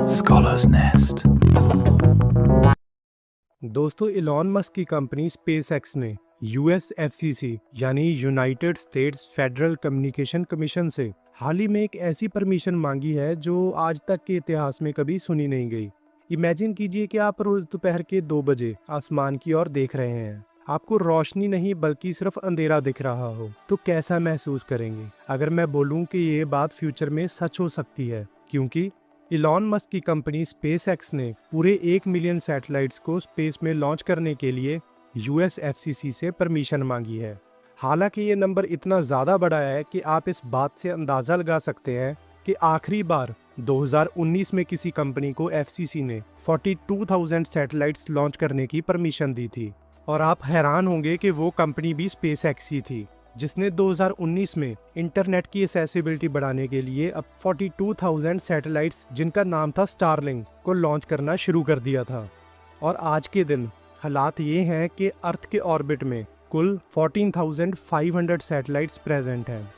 Scholar's Nest। दोस्तों, Elon Musk की company SpaceX ने यूएस एफसीसी यानी United states federal communication commission से हाल ही में एक ऐसी परमिशन मांगी है जो आज तक के इतिहास में कभी सुनी नहीं गई। इमेजिन कीजिए कि आप रोज दोपहर के 2 बजे आसमान की ओर देख रहे हैं। आपको रोशनी नहीं बल्कि सिर्फ अंधेरा दिख रहा हो तो कैसा महसूस करेंगे? अगर मैं बोलूं कि ये बात फ्यूचर में सच हो सकती है, क्योंकि इलॉन मस्क की कंपनी स्पेसएक्स ने पूरे 1 मिलियन सैटेलाइट्स को स्पेस में लॉन्च करने के लिए यूएस एफसीसी से परमिशन मांगी है। हालांकि ये नंबर इतना ज़्यादा बड़ा है कि आप इस बात से अंदाज़ा लगा सकते हैं कि आखिरी बार 2019 में किसी कंपनी को एफसीसी ने 42,000 सैटेलाइट्स लॉन्च करने की परमिशन दी थी। और आप हैरान होंगे कि वो कंपनी भी स्पेसएक्स ही थी, जिसने 2019 में इंटरनेट की एक्सेसिबिलिटी बढ़ाने के लिए अब 42,000 सैटेलाइट्स, जिनका नाम था स्टारलिंक, को लॉन्च करना शुरू कर दिया था। और आज के दिन हालात ये हैं कि अर्थ के ऑर्बिट में कुल 14,500 सैटेलाइट्स प्रेजेंट हैं,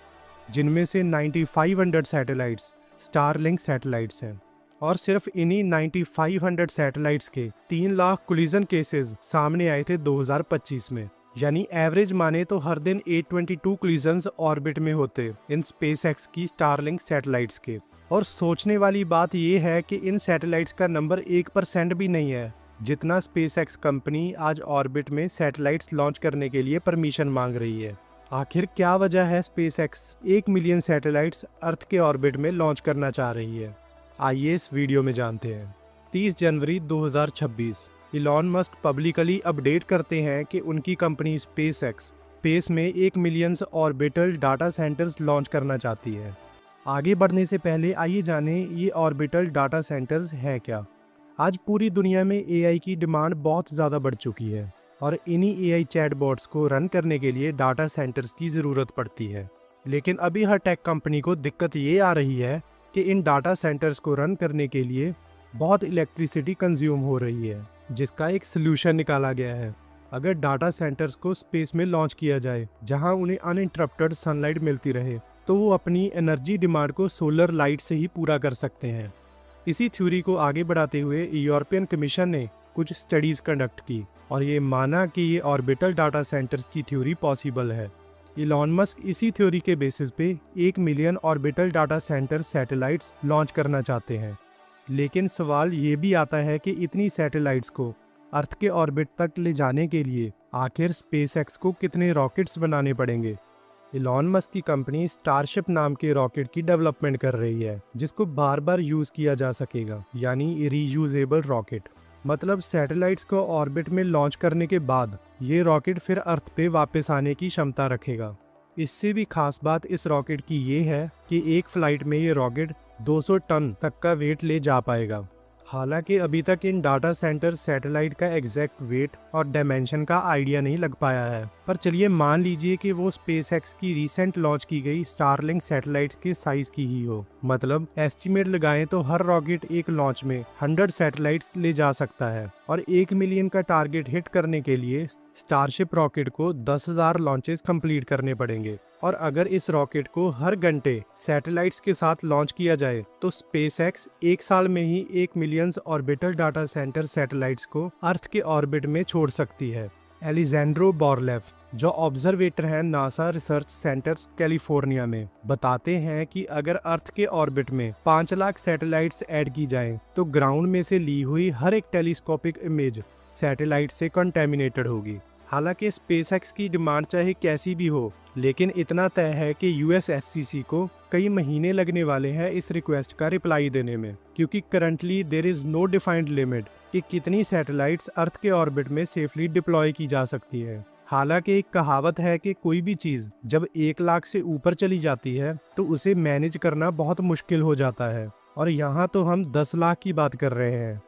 जिनमें से 9,500 सैटेलाइट्स स्टारलिंक सैटेलाइट्स हैं। और सिर्फ इन्हीं 9,500 सैटेलाइट्स के 3 लाख कोलिजन केसेस सामने आए थे 2025 में। यानी एवरेज माने तो हर दिन 822 कोलिजन्स ऑर्बिट में होते इन स्पेसएक्स की स्टारलिंक सैटेलाइट्स के। और सोचने वाली बात यह है कि इन सैटेलाइट्स का नंबर 1% भी नहीं है, जितना स्पेसएक्स कंपनी आज ऑर्बिट में सैटेलाइट्स लॉन्च करने के लिए परमिशन मांग रही है। आखिर क्या वजह है स्पेसएक्स 1 मिलियन सैटेलाइट्स अर्थ के ऑर्बिट में लॉन्च करना चाह रही है? आइए इस वीडियो में जानते हैं। 30 जनवरी 2026 इलॉन मस्क पब्लिकली अपडेट करते हैं कि उनकी कंपनी स्पेसएक्स स्पेस में 1 million orbital data centres launch करना चाहती है। आगे बढ़ने से पहले आइए जानें ये ऑर्बिटल डाटा सेंटर्स हैं क्या। आज पूरी दुनिया में एआई की डिमांड बहुत ज़्यादा बढ़ चुकी है और इन्हीं एआई चैटबॉट्स को रन करने के लिए डाटा सेंटर्स की ज़रूरत पड़ती है। लेकिन अभी हर टेक कंपनी को दिक्कत ये आ रही है कि इन डाटा सेंटर्स को रन करने के लिए बहुत इलेक्ट्रिसिटी कंज्यूम हो रही है, जिसका एक सोल्यूशन निकाला गया है। अगर डाटा सेंटर्स को स्पेस में लॉन्च किया जाए जहां उन्हें अनइंटरप्टेड सनलाइट मिलती रहे, तो वो अपनी एनर्जी डिमांड को सोलर लाइट से ही पूरा कर सकते हैं। इसी थ्योरी को आगे बढ़ाते हुए यूरोपियन कमीशन ने कुछ स्टडीज कंडक्ट की और ये माना कि ये ऑर्बिटल डाटा सेंटर्स की थ्योरी पॉसिबल है। इलॉन मस्क इसी थ्योरी के बेसिस पे 1 million orbital data centre satellites launch करना चाहते हैं। लेकिन सवाल ये भी आता है कि इतनी सैटेलाइट्स को अर्थ के ऑर्बिट तक ले जाने के लिए आखिर स्पेसएक्स को कितने रॉकेट्स बनाने पड़ेंगे। इलॉन मस्क की कंपनी स्टारशिप नाम के रॉकेट की डेवलपमेंट कर रही है, जिसको बार बार यूज़ किया जा सकेगा, यानी रीयूजेबल रॉकेट। मतलब सैटेलाइट्स को ऑर्बिट में लॉन्च करने के बाद ये रॉकेट फिर अर्थ पे वापस आने की क्षमता रखेगा। इससे भी खास बात इस रॉकेट की ये है कि एक फ्लाइट में ये रॉकेट 200 टन तक का वेट ले जा पाएगा। हालांकि अभी तक इन डाटा सेंटर सैटेलाइट का एग्जैक्ट वेट और डायमेंशन का आइडिया नहीं लग पाया है, पर चलिए मान लीजिए कि वो स्पेसएक्स की रिसेंट लॉन्च की गई स्टारलिंक सैटेलाइट के साइज की ही हो। मतलब एस्टिमेट लगाएं तो हर रॉकेट एक लॉन्च में 100 सैटेलाइट्स ले जा सकता है और 1 मिलियन का टारगेट हिट करने के लिए स्टारशिप रॉकेट को 10,000 लॉन्चेस कंप्लीट करने पड़ेंगे। और अगर इस रॉकेट को हर घंटे सैटेलाइट्स के साथ लॉन्च किया जाए तो स्पेसएक्स 1 साल में ही 1 million orbital data centre satellites को अर्थ के ऑर्बिट में छोड़ सकती है। एलिजेंड्रो बोरलेफ, जो ऑब्जर्वेटर हैं नासा रिसर्च सेंटर्स कैलिफोर्निया में, बताते हैं कि अगर अर्थ के ऑर्बिट में 5 लाख सैटेलाइट्स ऐड की जाएं, तो ग्राउंड में से ली हुई हर एक टेलीस्कोपिक इमेज सैटेलाइट से कंटेमिनेटेड होगी। हालांकि स्पेसएक्स की डिमांड चाहे कैसी भी हो, लेकिन इतना तय है कि यूएस एफसीसी को कई महीने लगने वाले हैं इस रिक्वेस्ट का रिप्लाई देने में, क्योंकि currently there is no defined limit कि कितनी सैटेलाइट्स अर्थ के ऑर्बिट में सेफली डिप्लॉय की जा सकती है। हालांकि एक कहावत है कि कोई भी चीज़ जब 1 लाख से ऊपर चली जाती है तो उसे मैनेज करना बहुत मुश्किल हो जाता है, और यहाँ तो हम 10 लाख की बात कर रहे हैं।